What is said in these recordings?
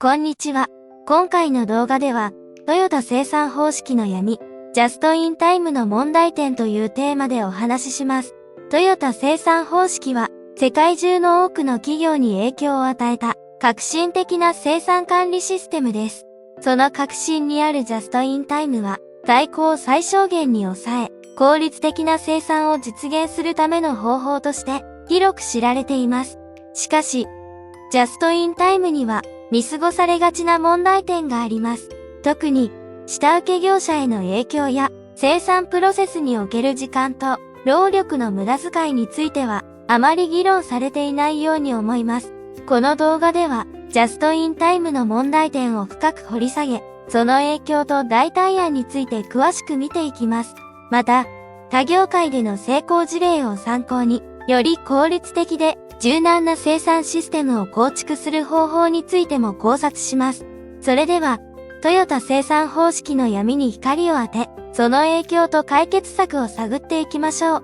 こんにちは。今回の動画では、トヨタ生産方式の闇、ジャストインタイムの問題点というテーマでお話しします。トヨタ生産方式は、世界中の多くの企業に影響を与えた、革新的な生産管理システムです。その核心にあるジャストインタイムは、在庫を最小限に抑え、効率的な生産を実現するための方法として、広く知られています。しかし、ジャストインタイムには、見過ごされがちな問題点があります。特に、下請け業者への影響や、生産プロセスにおける時間と、労力の無駄遣いについては、あまり議論されていないように思います。この動画では、ジャストインタイムの問題点を深く掘り下げ、その影響と代替案について詳しく見ていきます。また、他業界での成功事例を参考に、より効率的で柔軟な生産システムを構築する方法についても考察します。それでは、トヨタ生産方式の闇に光を当て、その影響と解決策を探っていきましょう。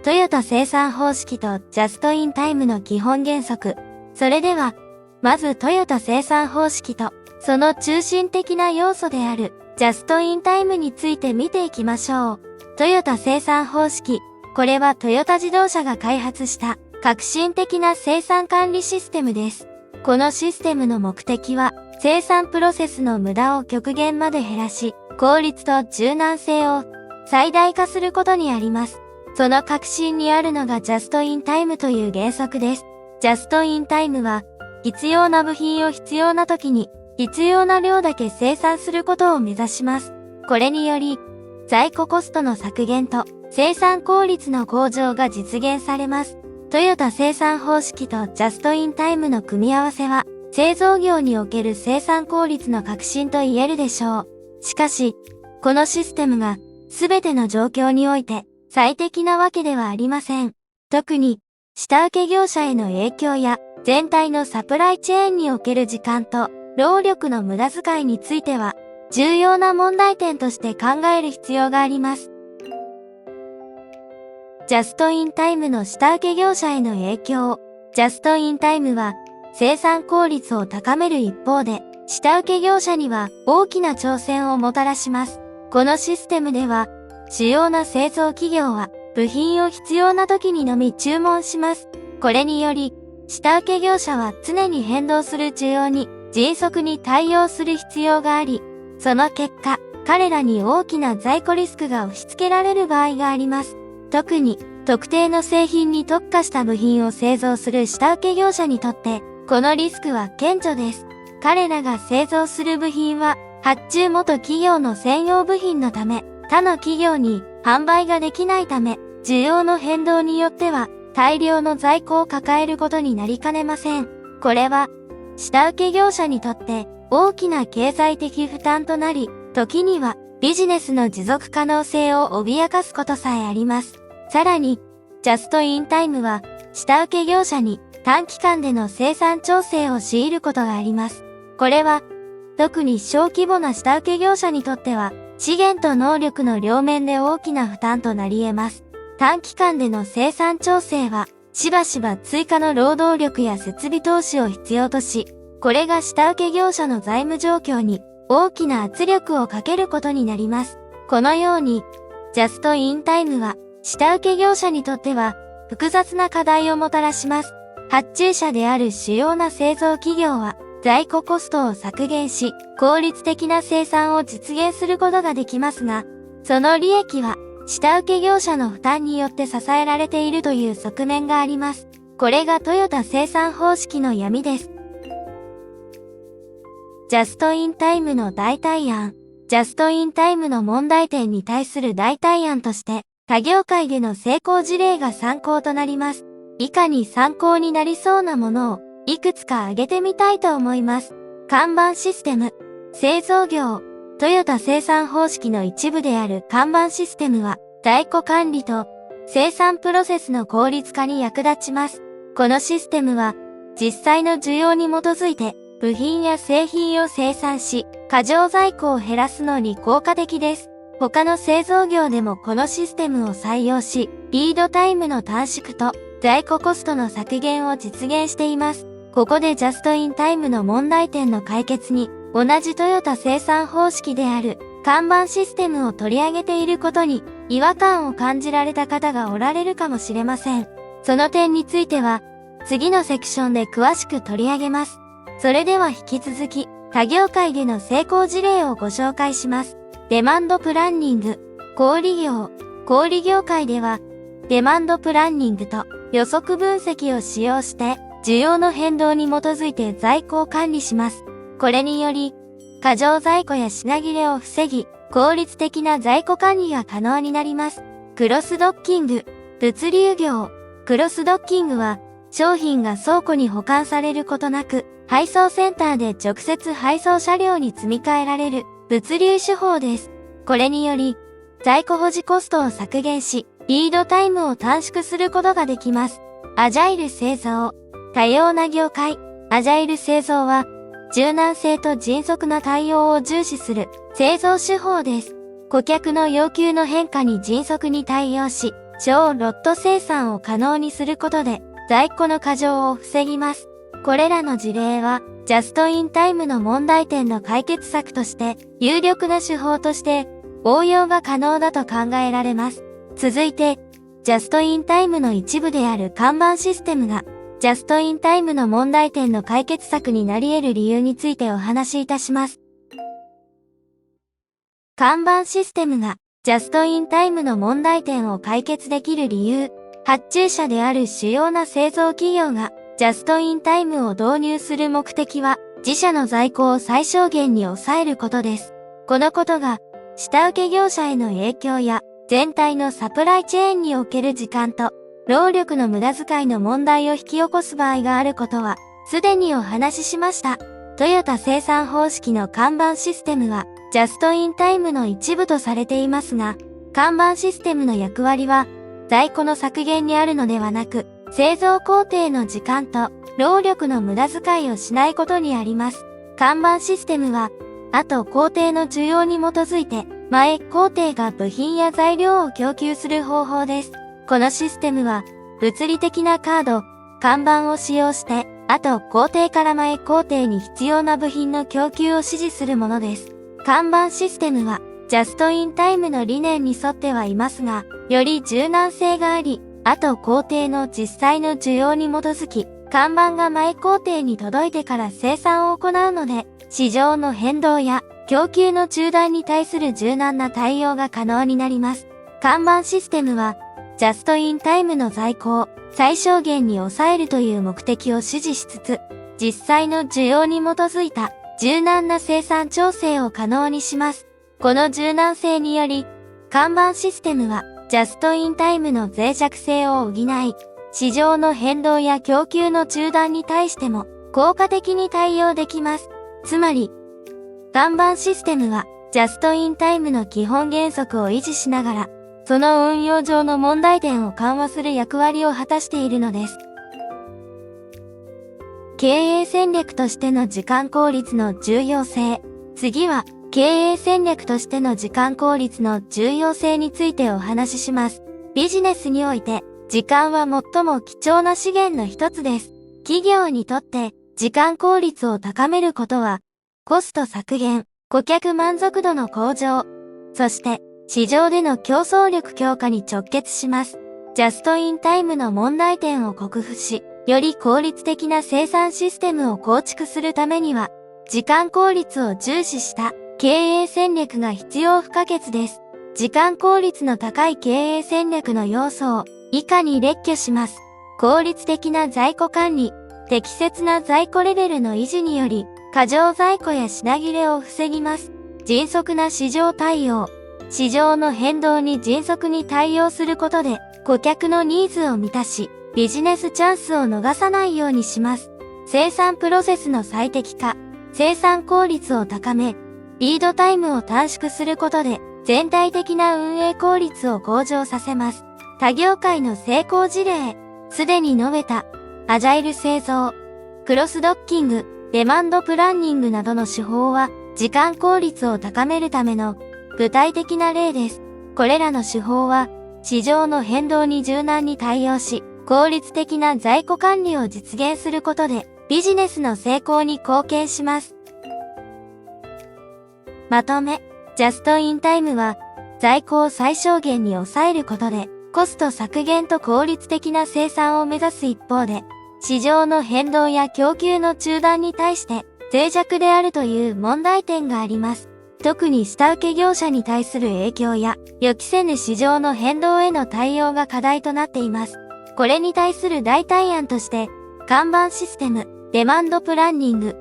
トヨタ生産方式とジャストインタイムの基本原則。それでは、まずトヨタ生産方式と、その中心的な要素であるジャストインタイムについて見ていきましょう。トヨタ生産方式。これはトヨタ自動車が開発した革新的な生産管理システムです。このシステムの目的は生産プロセスの無駄を極限まで減らし、効率と柔軟性を最大化することにあります。その核心にあるのがジャストインタイムという原則です。ジャストインタイムは必要な部品を必要な時に必要な量だけ生産することを目指します。これにより在庫コストの削減と生産効率の向上が実現されます。トヨタ生産方式とジャストインタイムの組み合わせは、製造業における生産効率の革新と言えるでしょう。しかし、このシステムがすべての状況において最適なわけではありません。特に、下請け業者への影響や全体のサプライチェーンにおける時間と労力の無駄遣いについては、重要な問題点として考える必要があります。ジャストインタイムの下請け業者への影響。ジャストインタイムは生産効率を高める一方で、下請け業者には大きな挑戦をもたらします。このシステムでは、主要な製造企業は部品を必要な時にのみ注文します。これにより、下請け業者は常に変動する需要に迅速に対応する必要があり、その結果、彼らに大きな在庫リスクが押し付けられる場合があります。特に、特定の製品に特化した部品を製造する下請け業者にとって、このリスクは顕著です。彼らが製造する部品は、発注元企業の専用部品のため、他の企業に販売ができないため、需要の変動によっては、大量の在庫を抱えることになりかねません。これは、下請け業者にとって大きな経済的負担となり、時にはビジネスの持続可能性を脅かすことさえあります。さらに、ジャストインタイムは、下請け業者に短期間での生産調整を強いることがあります。これは、特に小規模な下請け業者にとっては、資源と能力の両面で大きな負担となり得ます。短期間での生産調整は、しばしば追加の労働力や設備投資を必要とし、これが下請け業者の財務状況に大きな圧力をかけることになります。このように、ジャストインタイムは、下請け業者にとっては複雑な課題をもたらします。発注者である主要な製造企業は在庫コストを削減し効率的な生産を実現することができますが、その利益は下請け業者の負担によって支えられているという側面があります。これがトヨタ生産方式の闇です。ジャストインタイムの代替案。ジャストインタイムの問題点に対する代替案として、他業界での成功事例が参考となります。以下に参考になりそうなものをいくつか挙げてみたいと思います。看板システム。製造業。トヨタ生産方式の一部である看板システムは在庫管理と生産プロセスの効率化に役立ちます。このシステムは実際の需要に基づいて部品や製品を生産し過剰在庫を減らすのに効果的です。他の製造業でもこのシステムを採用し、リードタイムの短縮と在庫コストの削減を実現しています。ここでジャストインタイムの問題点の解決に、同じトヨタ生産方式である看板システムを取り上げていることに違和感を感じられた方がおられるかもしれません。その点については、次のセクションで詳しく取り上げます。それでは引き続き、他業界での成功事例をご紹介します。デマンドプランニング、小売業。小売業界では、デマンドプランニングと予測分析を使用して、需要の変動に基づいて在庫を管理します。これにより、過剰在庫や品切れを防ぎ、効率的な在庫管理が可能になります。クロスドッキング、物流業。クロスドッキングは、商品が倉庫に保管されることなく、配送センターで直接配送車両に積み替えられる物流手法です。これにより、在庫保持コストを削減し、リードタイムを短縮することができます。アジャイル製造。多様な業界。アジャイル製造は、柔軟性と迅速な対応を重視する製造手法です。顧客の要求の変化に迅速に対応し、小ロット生産を可能にすることで、在庫の過剰を防ぎます。これらの事例は、ジャストインタイムの問題点の解決策として、有力な手法として、応用が可能だと考えられます。続いて、ジャストインタイムの一部である看板システムが、ジャストインタイムの問題点の解決策になり得る理由についてお話しいたします。看板システムがジャストインタイムの問題点を解決できる理由。発注者である主要な製造企業がジャストインタイムを導入する目的は自社の在庫を最小限に抑えることです。このことが下請け業者への影響や全体のサプライチェーンにおける時間と労力の無駄遣いの問題を引き起こす場合があることは、すでにお話ししました。トヨタ生産方式の看板システムは、ジャストインタイムの一部とされていますが、看板システムの役割は、在庫の削減にあるのではなく、製造工程の時間と労力の無駄遣いをしないことにあります。看板システムは、後工程の需要に基づいて、前工程が部品や材料を供給する方法です。このシステムは、物理的なカード、看板を使用して、後工程から前工程に必要な部品の供給を指示するものです。看板システムは、ジャストインタイムの理念に沿ってはいますが、より柔軟性があり、後工程の実際の需要に基づき、看板が前工程に届いてから生産を行うので、市場の変動や供給の中断に対する柔軟な対応が可能になります。看板システムは、ジャストインタイムの在庫を最小限に抑えるという目的を支持しつつ、実際の需要に基づいた柔軟な生産調整を可能にします。この柔軟性により、看板システムはジャストインタイムの脆弱性を補い、市場の変動や供給の中断に対しても効果的に対応できます。つまり、看板システムはジャストインタイムの基本原則を維持しながら、その運用上の問題点を緩和する役割を果たしているのです。経営戦略としての時間効率の重要性。次は、経営戦略としての時間効率の重要性についてお話しします。ビジネスにおいて、時間は最も貴重な資源の一つです。企業にとって、時間効率を高めることは、コスト削減、顧客満足度の向上、そして、市場での競争力強化に直結します。ジャストインタイムの問題点を克服し、より効率的な生産システムを構築するためには、時間効率を重視した経営戦略が必要不可欠です。時間効率の高い経営戦略の要素を以下に列挙します。効率的な在庫管理、適切な在庫レベルの維持により、過剰在庫や品切れを防ぎます。迅速な市場対応。市場の変動に迅速に対応することで、顧客のニーズを満たし、ビジネスチャンスを逃さないようにします。生産プロセスの最適化、生産効率を高め、リードタイムを短縮することで、全体的な運営効率を向上させます。他業界の成功事例、すでに述べた、アジャイル製造、クロスドッキング、デマンドプランニングなどの手法は、時間効率を高めるための具体的な例です。これらの手法は、市場の変動に柔軟に対応し、効率的な在庫管理を実現することで、ビジネスの成功に貢献します。まとめ、ジャストインタイムは、在庫を最小限に抑えることで、コスト削減と効率的な生産を目指す一方で、市場の変動や供給の中断に対して脆弱であるという問題点があります。特に下請け業者に対する影響や予期せぬ市場の変動への対応が課題となっています。これに対する代替案として、看板システム、デマンドプランニング、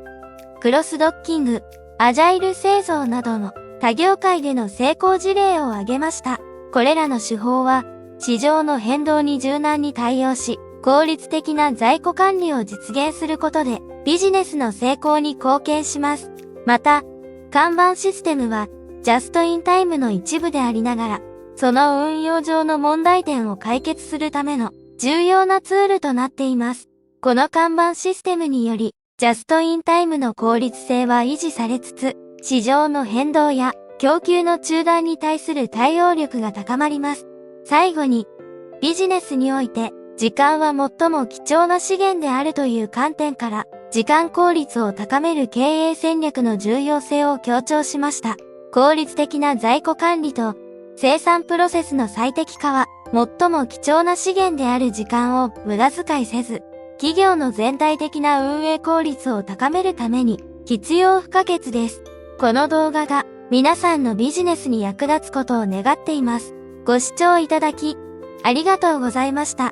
クロスドッキング、アジャイル製造などの他業界での成功事例を挙げました。これらの手法は、市場の変動に柔軟に対応し、効率的な在庫管理を実現することで、ビジネスの成功に貢献します。また、看板システムは、ジャストインタイムの一部でありながら、その運用上の問題点を解決するための重要なツールとなっています。この看板システムにより、ジャストインタイムの効率性は維持されつつ、市場の変動や供給の中断に対する対応力が高まります。最後に、ビジネスにおいて、時間は最も貴重な資源であるという観点から、時間効率を高める経営戦略の重要性を強調しました。効率的な在庫管理と生産プロセスの最適化は、最も貴重な資源である時間を無駄遣いせず、企業の全体的な運営効率を高めるために必要不可欠です。この動画が皆さんのビジネスに役立つことを願っています。ご視聴いただき、ありがとうございました。